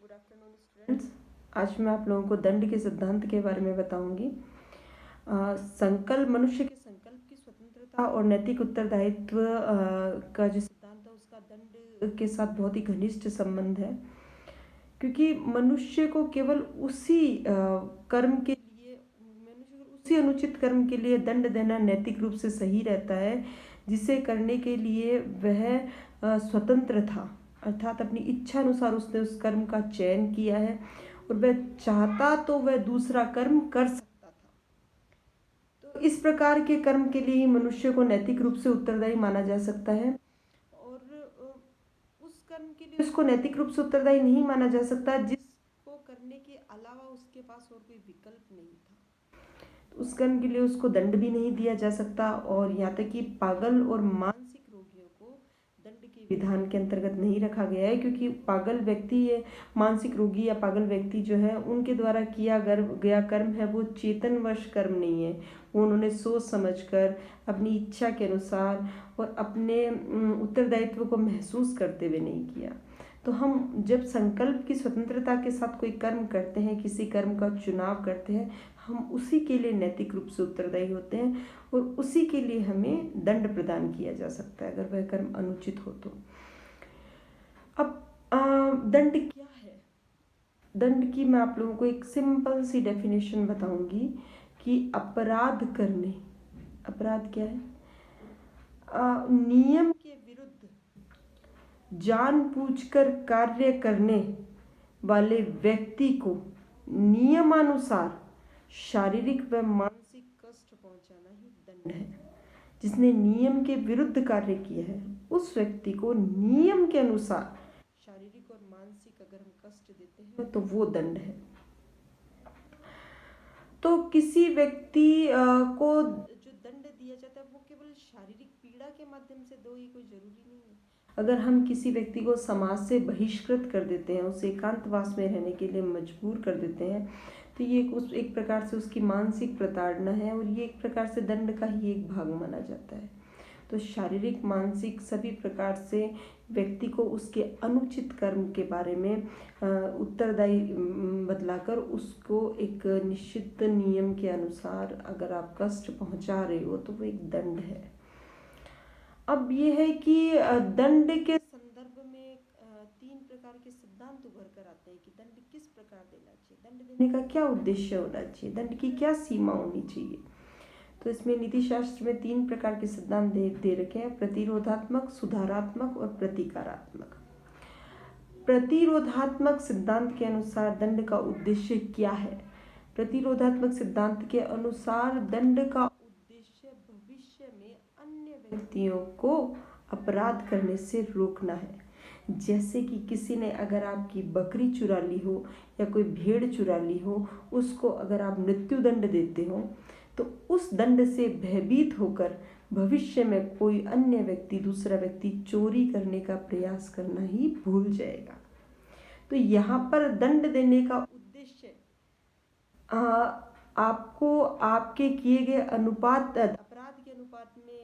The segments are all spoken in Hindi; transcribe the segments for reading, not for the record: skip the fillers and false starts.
Good afternoon students. आज मैं आप लोगों को दंड के सिद्धांत के बारे में बताऊंगी। संकल्प मनुष्य के संकल्प की स्वतंत्रता और नैतिक उत्तरदायित्व का जो सिद्धांत है उसका दंड के साथ बहुत ही घनिष्ठ संबंध है, क्योंकि मनुष्य को केवल उसी कर्म के लिए मनुष्य को उसी अनुचित कर्म के लिए दंड देना नैतिक रूप से सही रहता है जिसे करने के लिए वह स्वतंत्र था, अर्थात अपनी इच्छा अनुसार उसने उस कर्म का चयन किया है और वह चाहता तो वह दूसरा कर्म कर सकता था। तो इस प्रकार के कर्म के लिए ही मनुष्य को नैतिक रूप से उत्तरदायी माना जा सकता है और उस कर्म के लिए उसको नैतिक रूप से उत्तरदायी नहीं माना जा सकता जिसको करने के अलावा उसके पास और कोई विकल्प नहीं था। तो उस कर्म के लिए उसको दंड भी नहीं दिया जा सकता और यहाँ तक कि पागल और मानसिक रोगियों को दंड के विधान के अंतर्गत नहीं रखा गया है, क्योंकि पागल व्यक्ति है, मानसिक रोगी या पागल व्यक्ति जो है उनके द्वारा किया गया कर्म है वो चेतनवश कर्म नहीं है। वो उन्होंने सोच समझकर अपनी इच्छा के अनुसार और अपने उत्तरदायित्व को महसूस करते हुए नहीं किया। तो हम जब संकल्प की स्वतंत्रता के साथ कोई कर्म करते हैं, किसी कर्म का चुनाव करते हैं, हम उसी के लिए नैतिक रूप से उत्तरदायी होते हैं और उसी के लिए हमें दंड प्रदान किया जा सकता है अगर वह कर्म अनुचित हो तो। अब दंड क्या है? दंड की मैं आप लोगों को एक सिंपल सी डेफिनेशन बताऊंगी कि अपराध करने, अपराध क्या है? नियम के विरुद्ध जानबूझकर कार्य करने वाले व्यक्ति को नियमानुसार शारीरिक व मानसिक कष्ट पहुंचाना ही दंड है। जिसने नियम के विरुद्ध कार्य किया है उस व्यक्ति को नियम के अनुसार शारीरिक और मानसिक अगर हम कष्ट देते हैं तो वो दंड है। तो किसी व्यक्ति को जो दंड दिया जाता है वो केवल शारीरिक पीड़ा के माध्यम से दो, ही कोई जरूरी नहीं है। अगर हम किसी व्यक्ति को समाज से बहिष्कृत कर देते हैं, उसे एकांतवास में रहने के लिए मजबूर कर देते हैं, तो ये एक प्रकार से उसकी मानसिक प्रताड़ना है और ये एक प्रकार से दंड का ही एक भाग माना जाता है। तो शारीरिक मानसिक सभी प्रकार से व्यक्ति को उसके अनुचित कर्म के बारे में उत्तरदायी बतलाकर उसको एक निश्चित नियम के अनुसार अगर आप कष्ट पहुंचा रहे हो तो वो एक दंड है। अब ये है कि दंड के संदर्भ में तीन प्रकार के सिद्धांत उभर कर आते हैं कि दंड किस प्रकार देना चाहिए, दंड देने का क्या उद्देश्य होना चाहिए, दंड की क्या सीमा होनी चाहिए। तो इसमें नीति शास्त्र में तीन प्रकार के सिद्धांत दे रखे हैं: प्रतिरोधात्मक, सुधारात्मक और प्रतिकारात्मक। प्रतिरोधात्मक सिद्धांत के अनुसार दंड का उद्देश्य क्या है? प्रतिरोधात्मक सिद्धांत के अनुसार दंड का उद्देश्य भविष्य में अन्य व्यक्तियों को अपराध करने से रोकना है। जैसे कि किसी ने अगर आपकी बकरी चुरा ली हो या कोई भेड़ चुरा ली हो, उसको अगर आप मृत्यु दंड देते हो तो उस दंड से भयभीत होकर भविष्य में कोई अन्य व्यक्ति, दूसरा व्यक्ति चोरी करने का प्रयास करना ही भूल जाएगा। तो यहाँ पर दंड देने का उद्देश्य आपको आपके किए गए अपराध के अनुपात में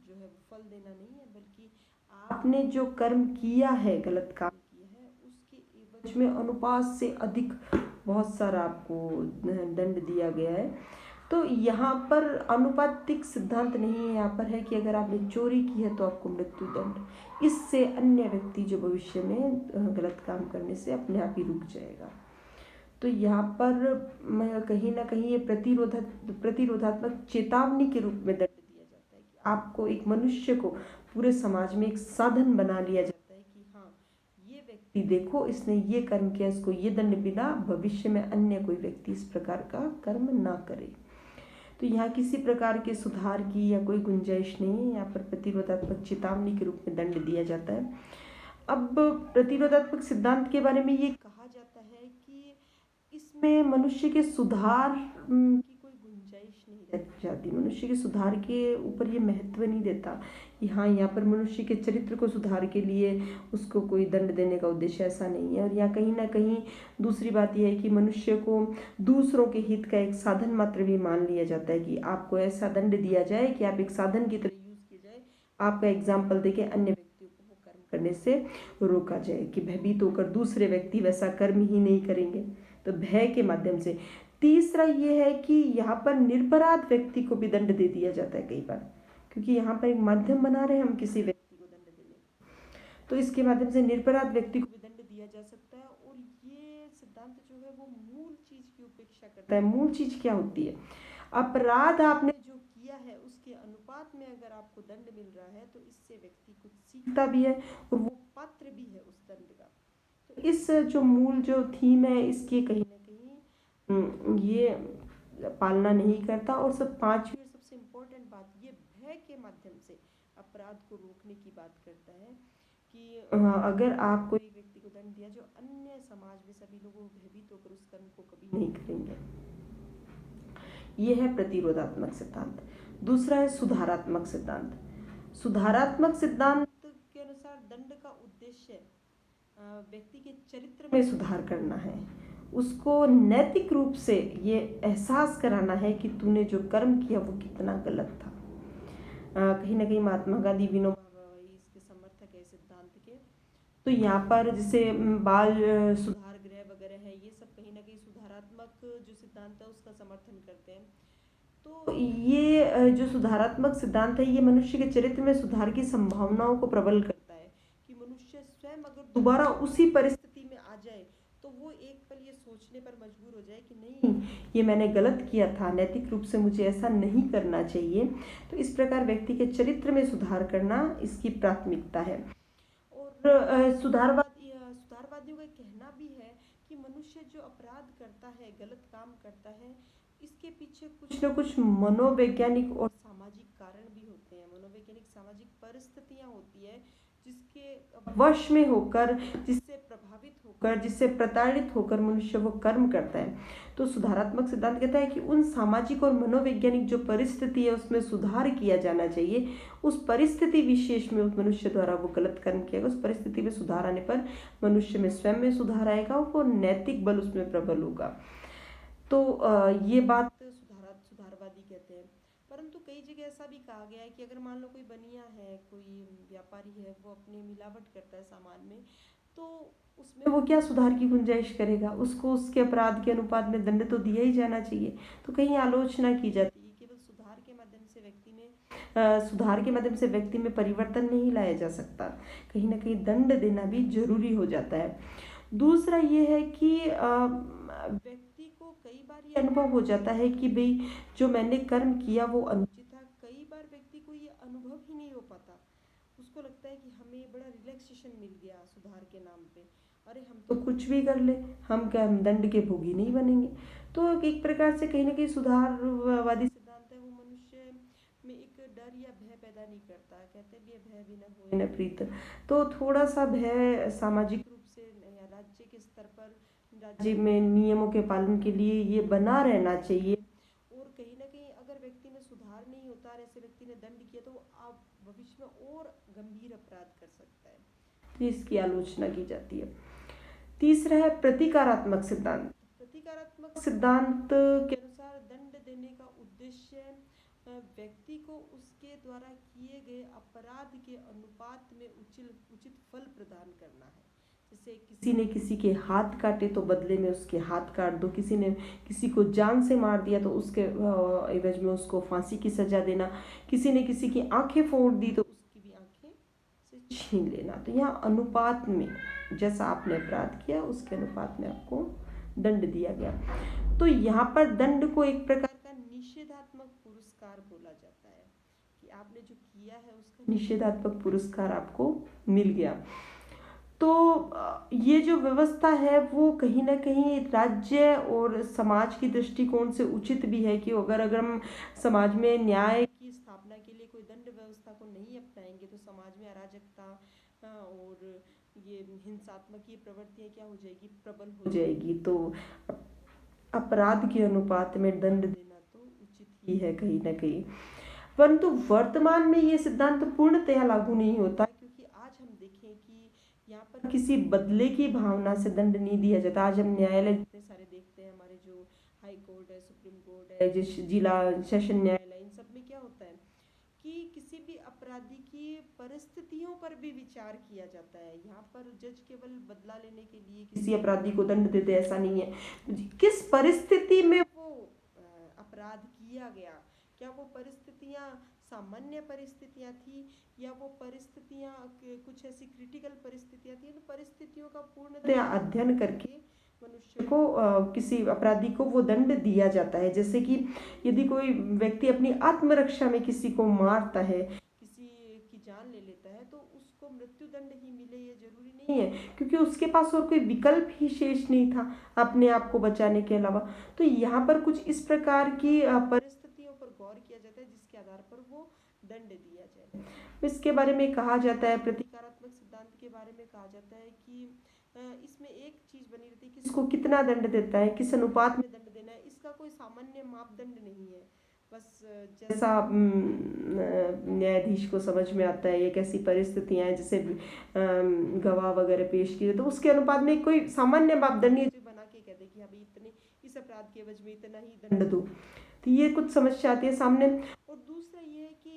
जो है फल देना नहीं है, बल्कि आपने जो कर्म किया है, गलत काम किया है, उसके एवज में अनुपात से अधिक बहुत सारा आपको दंड दिया गया है। तो यहाँ पर अनुपातिक सिद्धांत नहीं है, यहाँ पर है कि अगर आपने चोरी की है तो आपको मृत्यु दंड। इससे अन्य व्यक्ति जो भविष्य में गलत काम करने से अपने आप ही रुक जाएगा। तो यहाँ पर कहीं ना कहीं ये प्रतिरोधात्मक चेतावनी के रूप में दंड दिया जाता है कि आपको, एक मनुष्य को पूरे समाज में एक साधन बना लिया जाता है कि हाँ, ये व्यक्ति देखो इसने ये कर्म किया, इसको ये दंड मिला, भविष्य में अन्य कोई व्यक्ति इस प्रकार का कर्म ना करे। तो यहाँ किसी प्रकार के सुधार की या कोई गुंजाइश नहीं है, यहाँ पर प्रतिरोधात्मक चेतावनी के रूप में दंड दिया जाता है। अब प्रतिरोधात्मक सिद्धांत के बारे में ये कहा जाता है कि इसमें मनुष्य के सुधार की कोई गुंजाइश नहीं रह जाती, मनुष्य के सुधार के ऊपर ये महत्व नहीं देता कि हाँ, यहाँ पर मनुष्य के चरित्र को सुधार के लिए उसको कोई दंड देने का उद्देश्य ऐसा नहीं है। और यहाँ कहीं ना कहीं दूसरी बात यह है कि मनुष्य को दूसरों के हित का एक साधन मात्र भी मान लिया जाता है कि आपको ऐसा दंड दिया जाए कि आप एक साधन की तरह यूज किए जाए, आपका एग्जाम्पल देके अन्य व्यक्तियों को वो कर्म करने से रोका जाए, कि भयभीत होकर दूसरे व्यक्ति वैसा कर्म ही नहीं करेंगे, तो भय के माध्यम से। तीसरा ये है कि यहाँ पर निरपराध व्यक्ति को भी दंड दे दिया जाता है कई बार, क्योंकि यहाँ पर एक माध्यम बना रहे हैं हम किसी व्यक्ति को दंड देने, तो इसके माध्यम से निरपराध व्यक्ति को भी दंड दिया जा सकता है। और ये सिद्धांत जो है वो मूल चीज की उपेक्षा करता है। मूल चीज क्या होती है? अपराध आपने जो किया है उसके अनुपात में अगर आपको दंड मिल रहा है तो इससे व्यक्ति कुछ सीखता भी है और वो पात्र भी है उस दंड का। तो इस जो मूल जो थीम है इसकी कहीं ना कहीं ये पालना नहीं करता। और पांचवी और सबसे इम्पोर्टेंट बात, ये भय के माध्यम से अपराध को रोकने की बात करता है कि अगर आप कोई व्यक्ति को दंड दिया, जो अन्य समाज में सभी लोगों को भयभीत होकर उस कर्म को कभी नहीं करेंगे। यह है प्रतिरोधात्मक सिद्धांत। दूसरा है सुधारात्मक सिद्धांत। सुधारात्मक सिद्धांत के अनुसार दंड का उद्देश्य व्यक्ति के चरित्र में सुधार करना है, उसको नैतिक रूप से ये एहसास कराना है कि तूने जो कर्म किया वो कितना गलत था। कहीं ना कहीं महात्मा गांधी, विनोबा भावे इसके समर्थक है सिद्धांत के। तो यहाँ पर जैसे बाल सुधार गृह वगैरह है, ये सब कहीं ना कहीं सुधारात्मक जो सिद्धांत है उसका समर्थन करते हैं। तो ये जो सुधारात्मक सिद्धांत है ये मनुष्य के चरित्र में सुधार की संभावनाओं को प्रबल करता है कि मनुष्य स्वयं अगर दोबारा उसी परिस्थिति में आ जाए तो वो एक पल ये सोचने पर मजबूर हो जाए कि नहीं, ये मैंने गलत किया था, नैतिक रूप से मुझे ऐसा नहीं करना चाहिए। तो इस प्रकार व्यक्ति के चरित्र में सुधार करना इसकी प्राथमिकता है। और सुधारवादियों का कहना भी है कि मनुष्य जो अपराध करता है, गलत काम करता है, इसके पीछे कुछ न कुछ मनोवैज्ञानिक और सामाजिक कारण भी होते हैं। मनोवैज्ञानिक सामाजिक परिस्थितियां होती है जिसके वश में होकर, जिससे प्रभावित होकर, जिससे प्रताड़ित होकर मनुष्य वो कर्म करता है। तो सुधारात्मक सिद्धांत कहता है कि उन सामाजिक और मनोवैज्ञानिक जो परिस्थिति है उसमें सुधार किया जाना चाहिए। उस परिस्थिति विशेष में उस मनुष्य द्वारा वो गलत कर्म किया, उस परिस्थिति में सुधार आने पर मनुष्य में स्वयं में सुधार आएगा, वो नैतिक बल उसमें प्रबल होगा। तो ये बात सुधारवादी कहते हैं। परंतु कई जगह ऐसा भी कहा गया है कि अगर मान लो कोई बनिया है, कोई व्यापारी है, वो अपने मिलावट करता है सामान में, तो उसमें वो क्या सुधार की गुंजाइश करेगा? उसको उसके अपराध के अनुपात में दंड तो दिया ही जाना चाहिए। तो कहीं आलोचना की जाती है केवल सुधार के माध्यम से व्यक्ति में परिवर्तन नहीं लाया जा सकता, कहीं ना कहीं दंड देना भी जरूरी हो जाता है। दूसरा ये है कि व्यक्ति को कई बार ये अनुभव हो जाता है कि भाई जो मैंने कर्म किया वो अनुचित था। कई बार व्यक्ति को ये अनुभव ही नहीं हो पाता, उसको लगता है कि हमें बड़ा रिलैक्सेशन मिल गया सुधार के नाम पे, अरे हम तो कुछ भी कर ले, हम क्या, हम दंड के भोगी नहीं बनेंगे। तो एक प्रकार से कहीं ना कहीं सुधारवादी सिद्धांत है वो मनुष्य में एक डर या भय पैदा नहीं करता। कहते भी भय भी न होए न प्रीत। तो थोड़ा सा भय सामाजिक रूप से या राज्य के स्तर पर, राज्य में नियमों के पालन के लिए ये बना रहना चाहिए। और कहीं ना कहीं अगर व्यक्ति में सुधार नहीं होता और ऐसे व्यक्ति ने दंड किया तो आप भविष्य में और गंभीर अपराध कर सकता है, तो इसकी आलोचना की जाती है। तीसरा है प्रतीकारात्मक सिद्धांत। प्रतीकारात्मक सिद्धांत के अनुसार दंड देने का उद्देश्य व्यक्ति को उसके द्वारा किए गए अपराध के अनुपात में उचित फल प्रदान करना है। जैसे किसी ने किसी के हाथ काटे तो बदले में उसके हाथ काट दो, किसी ने किसी को जान से मार दिया तो उसके एवज में उसको फांसी की सजा देना, किसी ने किसी की आंखें फोड़ दी तो उसकी भी आंखें से छीन लेना। तो यहाँ अनुपात में जैसा आपने अपराध किया उसके अनुपात में आपको दंड दिया गया। तो यहाँ पर दंड को एक प्रकार का निषेधात्मक पुरस्कार बोला जाता है कि आपने जो किया है उसका निषेधात्मक पुरस्कार आपको मिल गया। तो ये जो व्यवस्था है वो कहीं ना कहीं राज्य और समाज की दृष्टिकोण से उचित भी है कि अगर हम समाज में न्याय की स्थापना के लिए कोई दंड व्यवस्था को नहीं अपनाएंगे तो समाज में अराजकता और ये हिंसात्मक ये प्रवृत्तियां क्या हो जाएगी, प्रबल हो जाएगी। तो अपराध के अनुपात में दंड देना तो उचित ही है कहीं ना कहीं। परंतु वर्तमान में ये सिद्धांत पूर्णतया लागू नहीं होता, क्योंकि आज हम देखें कि यहाँ पर किसी बदले की भावना से दंड नहीं दिया जाता। आज हम न्यायालय जितने सारे देखते हैं, हमारे जो हाई कोर्ट है, सुप्रीम कोर्ट है, जिला सेशन न्यायालय, इन सब में क्या होता है कि किसी भी अपराधी की परिस्थितियों पर भी विचार किया जाता है। यहाँ पर जज केवल बदला लेने के लिए किसी अपराधी को दंड देते ऐसा नहीं है। किस परिस्थिति में वो अपराध किया गया, क्या वो परिस्थितियाँ सामान्य परिस्थितियाँ थी या वो परिस्थितियाँ कुछ ऐसी क्रिटिकल परिस्थितियाँ थी। इन परिस्थितियों का पूर्णतया अध्ययन करके मनुष्य को किसी अपराधी को वो दंड दिया जाता है। जैसे कि यदि कोई व्यक्ति अपनी आत्मरक्षा में किसी को मारता है, किसी की जान ले लेता है, तो उसको मृत्युदंड ही मिले ये जरूरी नहीं है, क्योंकि उसके पास और कोई विकल्प ही शेष नहीं था अपने आप को बचाने के अलावा। तो यहाँ पर कुछ इस प्रकार की परिस्थितियों पर गौर किया जाता है जिसके आधार पर वो दंड दिया जाए। इसके बारे में कहा जाता है, प्रतीकात्मक सिद्धांत के बारे में कहा जाता है कि इसमें एक चीज बनी रहती है, किसको कितना दंड देता है, किस अनुपात में दंड देना है, इसका कोई सामान्य मापदंड नहीं है। बस जैसा न्यायाधीश को समझ में आता है, एक ऐसी परिस्थितियां हैं जैसे गवाह वगैरह पेश किए, तो उसके अनुपात में कोई सामान्य मापदंड नहीं है जो बना के कहते कि अभी इतने इस अपराध के एवज में इतना ही दंड दो। तो ये कुछ समस्या आती है सामने। और दूसरा ये है कि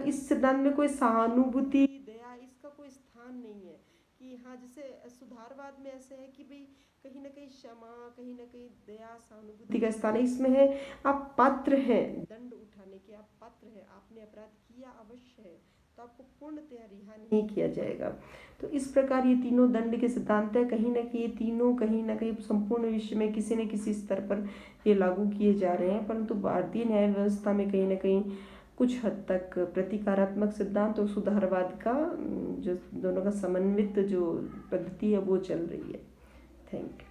इस सिद्धांत में कोई सहानुभूति, दया, इसका कोई स्थान नहीं है। कि हाँ, जैसे सुधारवाद में ऐसे है कि भाई कहीं ना कहीं क्षमा, कहीं ना कहीं दया, सहानुभूति का स्थान है। इसमें है आप पात्र हैं दंड उठाने के, आप पात्र हैं, आपने अपराध किया अवश्य है, तो आपको पूर्णतः रिहा नहीं किया जाएगा। तो इस प्रकार ये तीनों दंड के सिद्धांत है। कहीं ना कहीं ये तीनों कहीं ना कहीं संपूर्ण विश्व में किसी न किसी स्तर पर ये लागू किए जा रहे हैं, परंतु भारतीय न्याय व्यवस्था में कहीं ना कहीं कुछ हद तक प्रतीकात्मक सिद्धांत और सुधारवाद का जो दोनों का समन्वित जो पद्धति है वो चल रही है। Thank you.